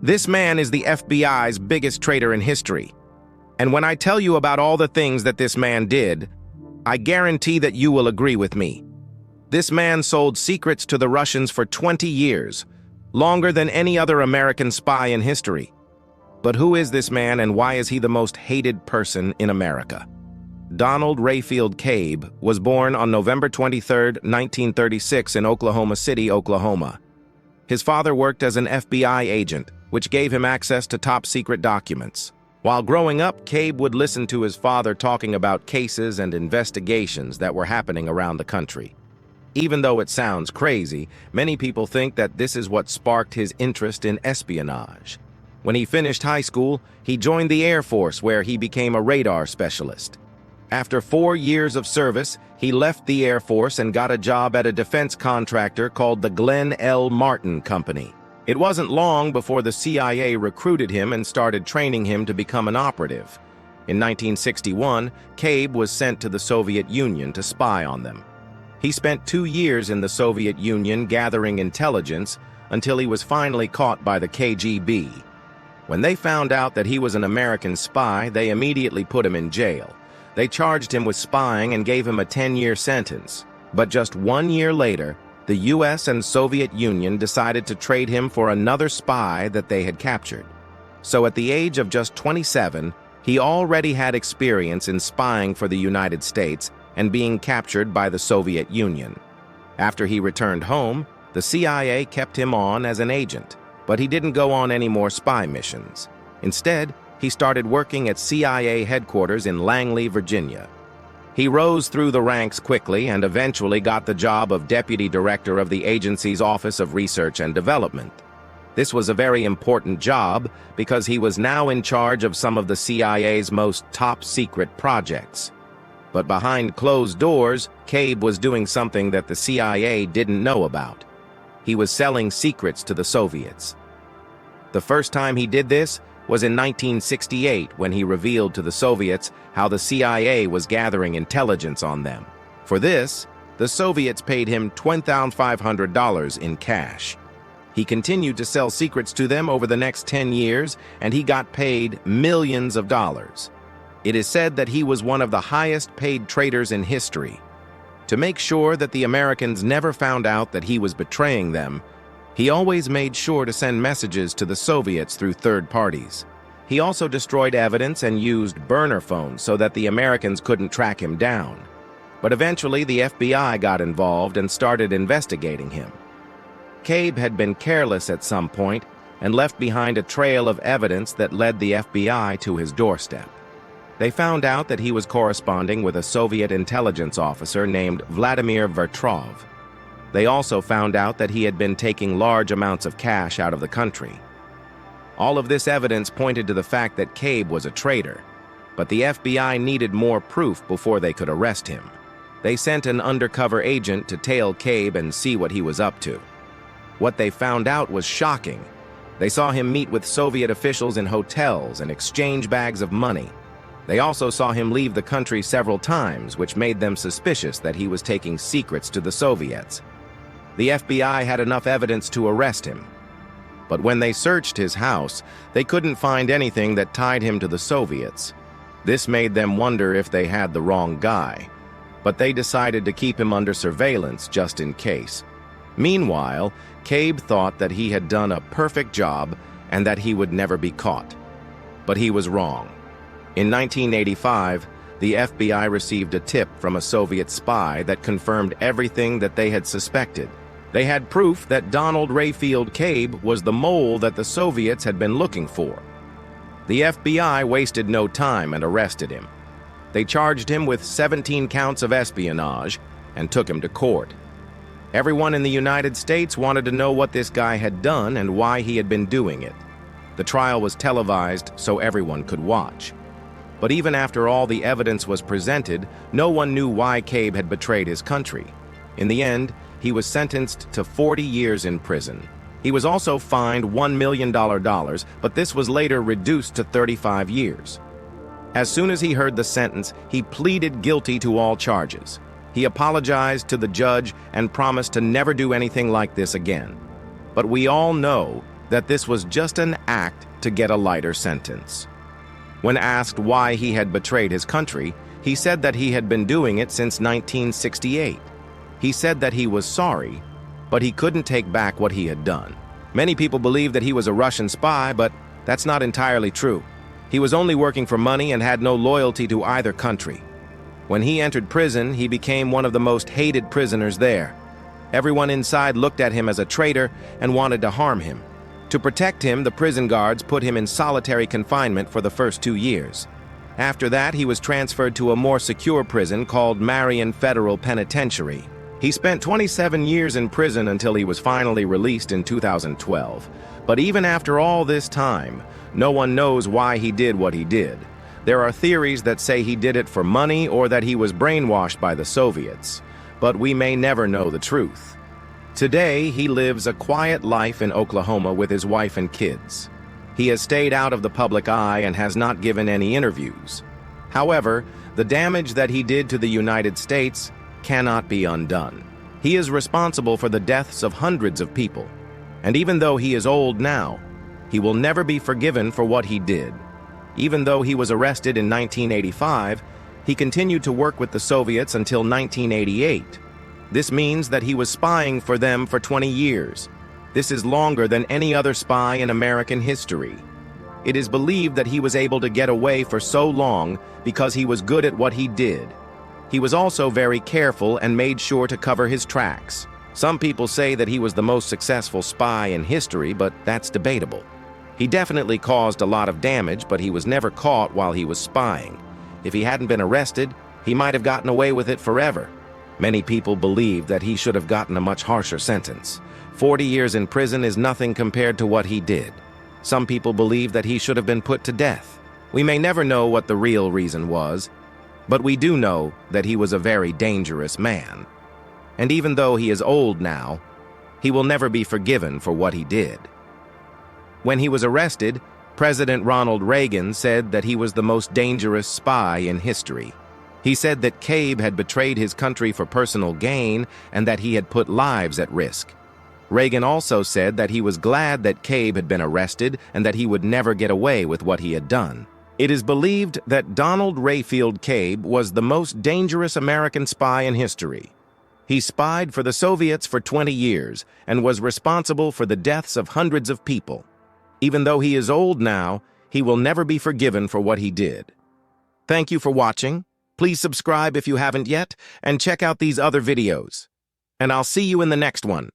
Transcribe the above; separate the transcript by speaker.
Speaker 1: This man is the FBI's biggest traitor in history. And when I tell you about all the things that this man did, I guarantee that you will agree with me. This man sold secrets to the Russians for 20 years, longer than any other American spy in history. But who is this man and why is he the most hated person in America? Donald Rayfield Cabe was born on November 23, 1936 in Oklahoma City, Oklahoma. His father worked as an FBI agent, which gave him access to top-secret documents. While growing up, Cabe would listen to his father talking about cases and investigations that were happening around the country. Even though it sounds crazy, many people think that this is what sparked his interest in espionage. When he finished high school, he joined the Air Force, where he became a radar specialist. After 4 years of service, he left the Air Force and got a job at a defense contractor called the Glenn L. Martin Company. It wasn't long before the CIA recruited him and started training him to become an operative. In 1961, Cabe was sent to the Soviet Union to spy on them. He spent 2 years in the Soviet Union gathering intelligence until he was finally caught by the KGB. When they found out that he was an American spy, they immediately put him in jail. They charged him with spying and gave him a 10-year sentence. But just 1 year later, the US and Soviet Union decided to trade him for another spy that they had captured. So at the age of just 27, he already had experience in spying for the United States and being captured by the Soviet Union. After he returned home, the CIA kept him on as an agent, but he didn't go on any more spy missions. Instead, he started working at CIA headquarters in Langley, Virginia. He rose through the ranks quickly and eventually got the job of Deputy Director of the agency's Office of Research and Development. This was a very important job because he was now in charge of some of the CIA's most top-secret projects. But behind closed doors, Cabe was doing something that the CIA didn't know about. He was selling secrets to the Soviets. The first time he did this was in 1968 when he revealed to the Soviets how the CIA was gathering intelligence on them. For this, the Soviets paid him $20,500 in cash. He continued to sell secrets to them over the next 10 years, and he got paid millions of dollars. It is said that he was one of the highest-paid traitors in history. To make sure that the Americans never found out that he was betraying them, he always made sure to send messages to the Soviets through third parties. He also destroyed evidence and used burner phones so that the Americans couldn't track him down. But eventually, the FBI got involved and started investigating him. Cabe had been careless at some point and left behind a trail of evidence that led the FBI to his doorstep. They found out that he was corresponding with a Soviet intelligence officer named Vladimir Vertrov. They also found out that he had been taking large amounts of cash out of the country. All of this evidence pointed to the fact that Cabe was a traitor, but the FBI needed more proof before they could arrest him. They sent an undercover agent to tail Cabe and see what he was up to. What they found out was shocking. They saw him meet with Soviet officials in hotels and exchange bags of money. They also saw him leave the country several times, which made them suspicious that he was taking secrets to the Soviets. The FBI had enough evidence to arrest him. But when they searched his house, they couldn't find anything that tied him to the Soviets. This made them wonder if they had the wrong guy. But they decided to keep him under surveillance just in case. Meanwhile, Cabe thought that he had done a perfect job and that he would never be caught. But he was wrong. In 1985, the FBI received a tip from a Soviet spy that confirmed everything that they had suspected. They had proof that Donald Rayfield Cabe was the mole that the Soviets had been looking for. The FBI wasted no time and arrested him. They charged him with 17 counts of espionage and took him to court. Everyone in the United States wanted to know what this guy had done and why he had been doing it. The trial was televised so everyone could watch. But even after all the evidence was presented, no one knew why Cabe had betrayed his country. In the end, he was sentenced to 40 years in prison. He was also fined $1 million, but this was later reduced to 35 years. As soon as he heard the sentence, he pleaded guilty to all charges. He apologized to the judge and promised to never do anything like this again. But we all know that this was just an act to get a lighter sentence. When asked why he had betrayed his country, he said that he had been doing it since 1968. He said that he was sorry, but he couldn't take back what he had done. Many people believe that he was a Russian spy, but that's not entirely true. He was only working for money and had no loyalty to either country. When he entered prison, he became one of the most hated prisoners there. Everyone inside looked at him as a traitor and wanted to harm him. To protect him, the prison guards put him in solitary confinement for the first 2 years. After that, he was transferred to a more secure prison called Marion Federal Penitentiary. He spent 27 years in prison until he was finally released in 2012. But even after all this time, no one knows why he did what he did. There are theories that say he did it for money or that he was brainwashed by the Soviets, but we may never know the truth. Today, he lives a quiet life in Oklahoma with his wife and kids. He has stayed out of the public eye and has not given any interviews. However, the damage that he did to the United States cannot be undone. He is responsible for the deaths of hundreds of people, and even though he is old now, he will never be forgiven for what he did. Even though he was arrested in 1985, he continued to work with the Soviets until 1988. This means that he was spying for them for 20 years. This is longer than any other spy in American history. It is believed that he was able to get away for so long because he was good at what he did. He was also very careful and made sure to cover his tracks. Some people say that he was the most successful spy in history, but that's debatable. He definitely caused a lot of damage, but he was never caught while he was spying. If he hadn't been arrested, he might have gotten away with it forever. Many people believe that he should have gotten a much harsher sentence. 40 years in prison is nothing compared to what he did. Some people believe that he should have been put to death. We may never know what the real reason was, but we do know that he was a very dangerous man. And even though he is old now, he will never be forgiven for what he did. When he was arrested, President Ronald Reagan said that he was the most dangerous spy in history. He said that Cabe had betrayed his country for personal gain and that he had put lives at risk. Reagan also said that he was glad that Cabe had been arrested and that he would never get away with what he had done. It is believed that Donald Rayfield Cabe was the most dangerous American spy in history. He spied for the Soviets for 20 years and was responsible for the deaths of hundreds of people. Even though he is old now, he will never be forgiven for what he did. Thank you for watching. Please subscribe if you haven't yet, and check out these other videos. And I'll see you in the next one.